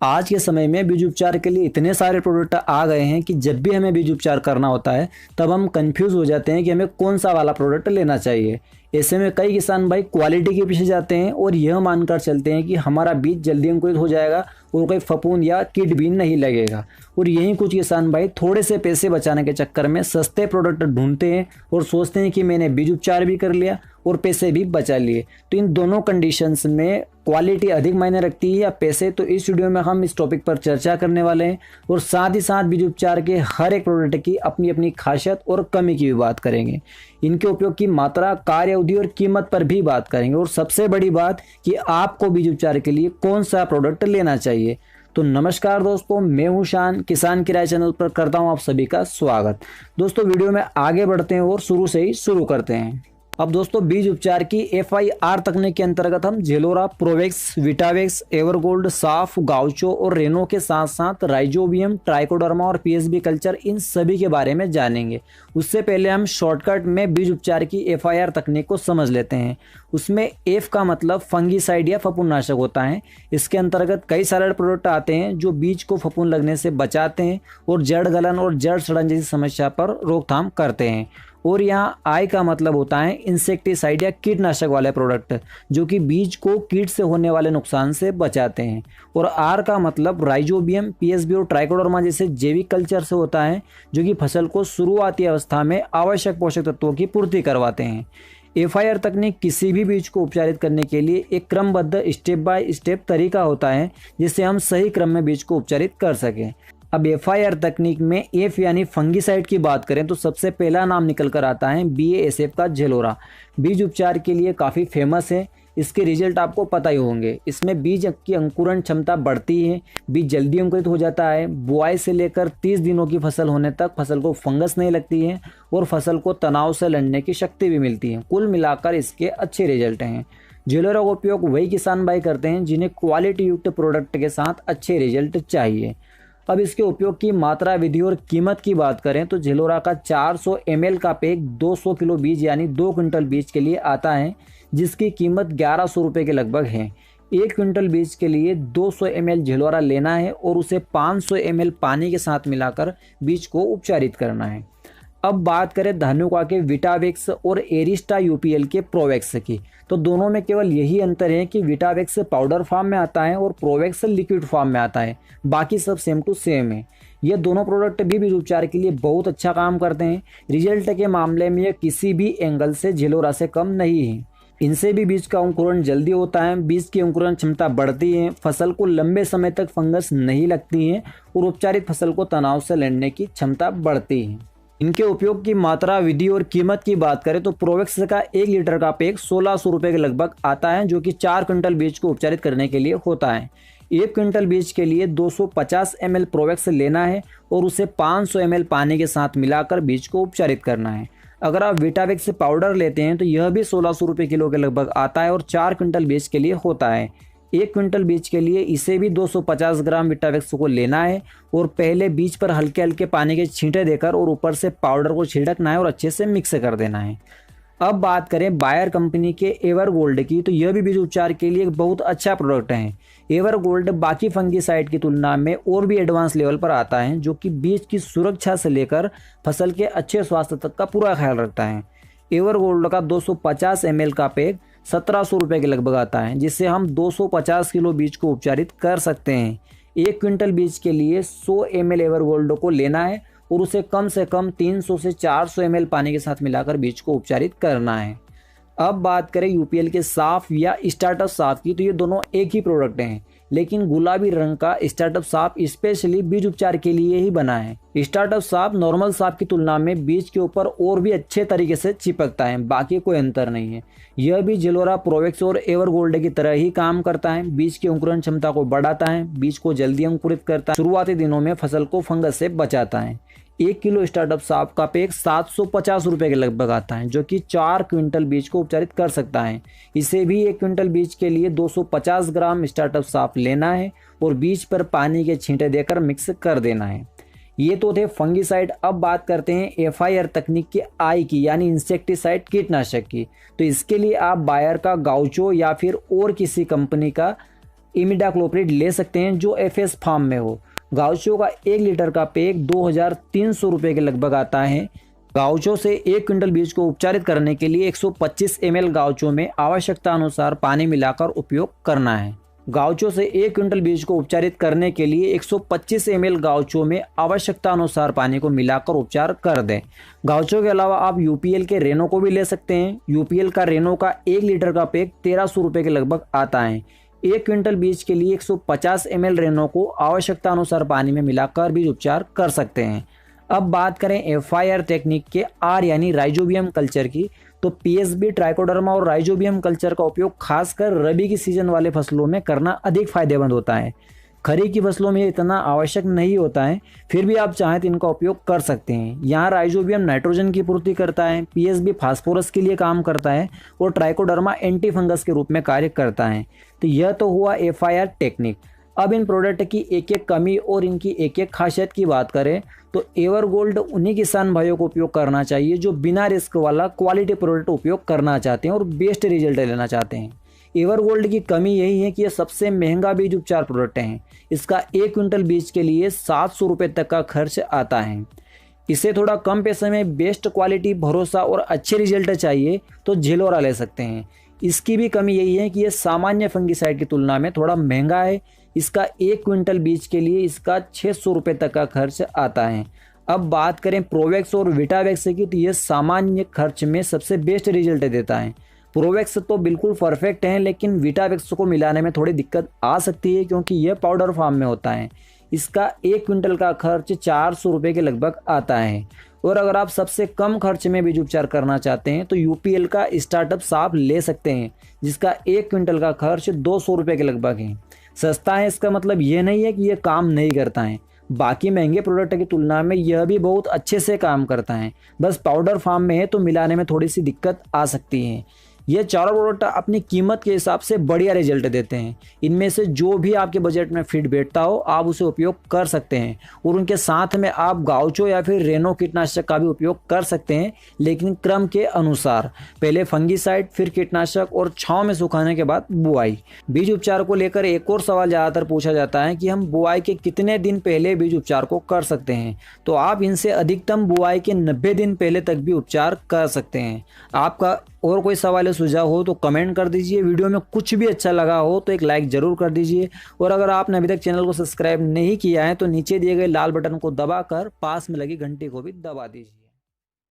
आज के समय में बीज उपचार के लिए इतने सारे प्रोडक्ट आ गए हैं कि जब भी हमें बीज उपचार करना होता है तब हम कंफ्यूज हो जाते हैं कि हमें कौन सा वाला प्रोडक्ट लेना चाहिए। ऐसे में कई किसान भाई क्वालिटी के पीछे जाते हैं और यह मानकर चलते हैं कि हमारा बीज जल्दी अंकुरित हो जाएगा और कोई फफूंद या कीट भी नहीं लगेगा। और यही कुछ किसान भाई थोड़े से पैसे बचाने के चक्कर में सस्ते प्रोडक्ट ढूंढते हैं और सोचते हैं कि मैंने बीज उपचार भी कर लिया और पैसे भी बचा लिए। तो इन दोनों कंडीशंस में क्वालिटी अधिक मायने रखती है या पैसे, तो इस वीडियो में हम इस टॉपिक पर चर्चा करने वाले हैं और साथ ही साथ बीज उपचार के हर एक प्रोडक्ट की अपनी अपनी खासियत और कमी की भी बात करेंगे। इनके उपयोग की मात्रा, कार्य अवधि और कीमत पर भी बात करेंगे और सबसे बड़ी बात कि आपको बीज उपचार के लिए कौन सा प्रोडक्ट लेना चाहिए। तो नमस्कार दोस्तों, मैं हूं शान, किसान की राय चैनल पर करता हूं आप सभी का स्वागत। दोस्तों वीडियो में आगे बढ़ते हैं और शुरू से ही शुरू करते हैं। अब दोस्तों बीज उपचार की FIR तकनीक के अंतर्गत हम जेलोरा, प्रोवेक्स, विटावेक्स, एवरगोल्ड, साफ, गाउचो और रेनो के साथ साथ राइजोबियम, ट्राइकोडर्मा और PSB कल्चर, इन सभी के बारे में जानेंगे। उससे पहले हम शॉर्टकट में बीज उपचार की FIR तकनीक को समझ लेते हैं। उसमें F का मतलब फंगीसाइड या फफूंदनाशक होता है। इसके अंतर्गत कई सारे प्रोडक्ट आते हैं जो बीज को फफूंद लगने से बचाते हैं और जड़ गलन और जड़ सड़न जैसी समस्या पर रोकथाम करते हैं। और यहाँ I का मतलब होता है इंसेक्टिसाइड या कीटनाशक वाले प्रोडक्ट जो कि बीज को कीट से होने वाले नुकसान से बचाते हैं। और R का मतलब राइजोबियम, PSB और ट्राइकोडर्मा जैसे जैविक कल्चर से होता है जो कि फसल को शुरुआती अवस्था में आवश्यक पोषक तत्वों की पूर्ति करवाते हैं। FIR तकनीक किसी भी बीज को उपचारित करने के लिए एक क्रमबद्ध स्टेप बाय स्टेप तरीका होता है जिससे हम सही क्रम में बीज को उपचारित कर सकें। अब FIR तकनीक में F यानी फंगीसाइड की बात करें तो सबसे पहला नाम निकल कर आता है BASF का जेलोरा। बीज उपचार के लिए काफ़ी फेमस है। इसके रिजल्ट आपको पता ही होंगे। इसमें बीज की अंकुरण क्षमता बढ़ती है, बीज जल्दी अंकुरित हो जाता है, बुआई से लेकर 30 दिनों की फसल होने तक फसल को फंगस नहीं लगती है और फसल को तनाव से लड़ने की शक्ति भी मिलती है। कुल मिलाकर इसके अच्छे रिजल्ट हैं। जेलोरा का उपयोग वही किसान भाई करते हैं जिन्हें क्वालिटी युक्त प्रोडक्ट के साथ अच्छे रिजल्ट चाहिए। अब इसके उपयोग की मात्रा, विधि और कीमत की बात करें तो जेलोरा का 400 ml का पैक 200 किलो बीज यानी 2 क्विंटल बीज के लिए आता है जिसकी कीमत 1100 रुपये के लगभग है। 1 क्विंटल बीज के लिए 200 ml जेलोरा लेना है और उसे 500 ml पानी के साथ मिलाकर बीज को उपचारित करना है। अब बात करें धानुका के विटावेक्स और एरिस्टा UPL के प्रोवेक्स की, तो दोनों में केवल यही अंतर है कि विटावेक्स पाउडर फॉर्म में आता है और प्रोवेक्स लिक्विड फॉर्म में आता है। बाकी सब सेम टू सेम है। ये दोनों प्रोडक्ट भी बीज उपचार के लिए बहुत अच्छा काम करते हैं। रिजल्ट के मामले में ये किसी भी एंगल से जेलोरा से कम नहीं है। इनसे भी बीज का अंकुरण जल्दी होता है, बीज की अंकुरण क्षमता बढ़ती है, फसल को लंबे समय तक फंगस नहीं लगती है और उपचारित फसल को तनाव से लड़ने की क्षमता बढ़ती है। इनके उपयोग की मात्रा, विधि और कीमत की बात करें तो प्रोवेक्स का 1 लीटर का पैक 1600 रुपये के लगभग आता है जो कि 4 क्विंटल बीज को उपचारित करने के लिए होता है। 1 क्विंटल बीज के लिए 250 ml प्रोवेक्स लेना है और उसे 500 ml पानी के साथ मिलाकर बीज को उपचारित करना है। अगर आप विटावेक्स पाउडर लेते हैं तो यह भी 1600 रुपये किलो के लगभग आता है और 4 क्विंटल बीज के लिए होता है। 1 क्विंटल बीज के लिए इसे भी 250 ग्राम विटावेक्स को लेना है और पहले बीज पर हल्के हल्के पानी के छींटे देकर और ऊपर से पाउडर को छिड़कना है और अच्छे से मिक्स कर देना है। अब बात करें बायर कंपनी के एवरगोल्ड की, तो यह भी बीज उपचार के लिए एक बहुत अच्छा प्रोडक्ट है। एवरगोल्ड बाकी फंगीसाइड की तुलना में और भी एडवांस लेवल पर आता है जो कि बीज की सुरक्षा से लेकर फसल के अच्छे स्वास्थ्य तक का पूरा ख्याल रखता है। एवरगोल्ड का 250 ml का पैक 1700 रुपये के लगभग आता है जिससे हम 250 किलो बीज को उपचारित कर सकते हैं। 1 क्विंटल बीज के लिए 100 ml एवरगोल्ड को लेना है और उसे कम से कम 300 से 400 ml पानी के साथ मिलाकर बीज को उपचारित करना है। अब बात करें UPL के साफ या स्टार्टअप साफ की, तो ये दोनों एक ही प्रोडक्ट हैं लेकिन गुलाबी रंग का स्टार्टअप साफ स्पेशली बीज उपचार के लिए ही बना है। स्टार्टअप साफ नॉर्मल साफ की तुलना में बीज के ऊपर और भी अच्छे तरीके से चिपकता है, बाकी कोई अंतर नहीं है। यह भी जेलोरा, प्रोवेक्स और एवरगोल्ड की तरह ही काम करता है। बीज की अंकुरण क्षमता को बढ़ाता है, बीज को जल्दी अंकुरित करता है, शुरुआती दिनों में फसल को फंगस से बचाता है। 1 किलो स्टार्टअप साफ का पैक 750 रुपये के लगभग आता है जो कि 4 क्विंटल बीज को उपचारित कर सकता है। इसे भी 1 क्विंटल बीज के लिए 250 ग्राम स्टार्टअप साफ लेना है और बीज पर पानी के छींटे देकर मिक्स कर देना है। ये तो थे फंगीसाइड। अब बात करते हैं FIR तकनीक के I की यानी इंसेक्टिसाइड कीटनाशक की। तो इसके लिए आप बायर का गाउचो या फिर और किसी कंपनी का इमिडाक्लोप्रिड ले सकते हैं जो एफएस फार्म में हो। गाउचो का 1 लीटर का पैक 2300 रुपये के लगभग आता है। गाउचो से 1 क्विंटल बीज को उपचारित करने के लिए 125 ml गाउचो में आवश्यकता अनुसार पानी मिलाकर उपयोग करना है। गाउचो से 1 क्विंटल बीज को उपचारित करने के लिए 125 ml गाउचो में आवश्यकता अनुसार पानी को मिलाकर उपचार कर दें। गाउचो के अलावा आप यूपीएल के रेनो को भी ले सकते हैं। यूपीएल का रेनो का 1 लीटर का पैक 1300 रुपये के लगभग आता है। 1 क्विंटल बीज के लिए 150 ml रेनो को आवश्यकता अनुसार पानी में मिलाकर बीज उपचार कर सकते हैं। अब बात करें FIR टेक्निक के R यानी राइजोबियम कल्चर की, तो PSB, ट्राइकोडर्मा और राइजोबियम कल्चर का उपयोग खासकर रबी की सीजन वाले फसलों में करना अधिक फायदेमंद होता है। खरीफ की फसलों में इतना आवश्यक नहीं होता है, फिर भी आप चाहें तो इनका उपयोग कर सकते हैं। यहाँ राइजोबियम नाइट्रोजन की पूर्ति करता है, PSB फास्फोरस के लिए काम करता है और ट्राइकोडर्मा एंटी फंगस के रूप में कार्य करता है। तो यह तो हुआ FIR टेक्निक। अब इन प्रोडक्ट की एक एक कमी और इनकी एक एक खासियत की बात करें तो एवरगोल्ड उन्हीं किसान भाइयों को उपयोग करना चाहिए जो बिना रिस्क वाला क्वालिटी प्रोडक्ट उपयोग करना चाहते हैं और बेस्ट रिजल्ट लेना चाहते हैं। एवरगोल्ड की कमी यही है कि यह सबसे महंगा बीज उपचार प्रोडक्ट है। इसका 1 क्विंटल बीज के लिए 700 रुपये तक का खर्च आता है। इसे थोड़ा कम पैसे में बेस्ट क्वालिटी, भरोसा और अच्छे रिजल्ट चाहिए तो झेलोरा ले सकते हैं। इसकी भी कमी यही है कि यह सामान्य फंगिसाइड की तुलना में थोड़ा महंगा है। इसका 1 क्विंटल बीज के लिए इसका 600 रुपये तक का खर्च आता है। अब बात करें प्रोवेक्स और विटावेक्स की, तो यह सामान्य खर्च में सबसे बेस्ट रिजल्ट देता है। प्रोवेक्स तो बिल्कुल परफेक्ट है, लेकिन विटावेक्स को मिलाने में थोड़ी दिक्कत आ सकती है क्योंकि यह पाउडर फॉर्म में होता है। इसका 1 क्विंटल का खर्च 400 रुपये के लगभग आता है। और अगर आप सबसे कम खर्च में बीज उपचार करना चाहते हैं तो यूपीएल का स्टार्टअप साफ ले सकते हैं, जिसका 1 क्विंटल का खर्च 200 रुपये के लगभग है। सस्ता है इसका मतलब ये नहीं है कि ये काम नहीं करता है। बाकी महंगे प्रोडक्ट की तुलना में यह भी बहुत अच्छे से काम करता है, बस पाउडर फॉर्म में है तो मिलाने में थोड़ी सी दिक्कत आ सकती है। ये चारों प्रोडक्ट अपनी कीमत के हिसाब से बढ़िया रिजल्ट देते हैं। इनमें से जो भी आपके बजट में फिट बैठता हो आप उसे उपयोग कर सकते हैं और उनके साथ में आप गाउचो या फिर रेनो कीटनाशक का भी उपयोग कर सकते हैं, लेकिन क्रम के अनुसार। पहले फंगीसाइड, फिर कीटनाशक और छांव में सुखाने के बाद बुआई। बीज उपचार को लेकर एक और सवाल ज़्यादातर पूछा जाता है कि हम बुआई के कितने दिन पहले बीज उपचार को कर सकते हैं। तो आप इनसे अधिकतम बुआई के 90 दिन पहले तक भी उपचार कर सकते हैं। आपका और कोई सवाल या सुझाव हो तो कमेंट कर दीजिए। वीडियो में कुछ भी अच्छा लगा हो तो एक लाइक ज़रूर कर दीजिए और अगर आपने अभी तक चैनल को सब्सक्राइब नहीं किया है तो नीचे दिए गए लाल बटन को दबाकर पास में लगी घंटी को भी दबा दीजिए।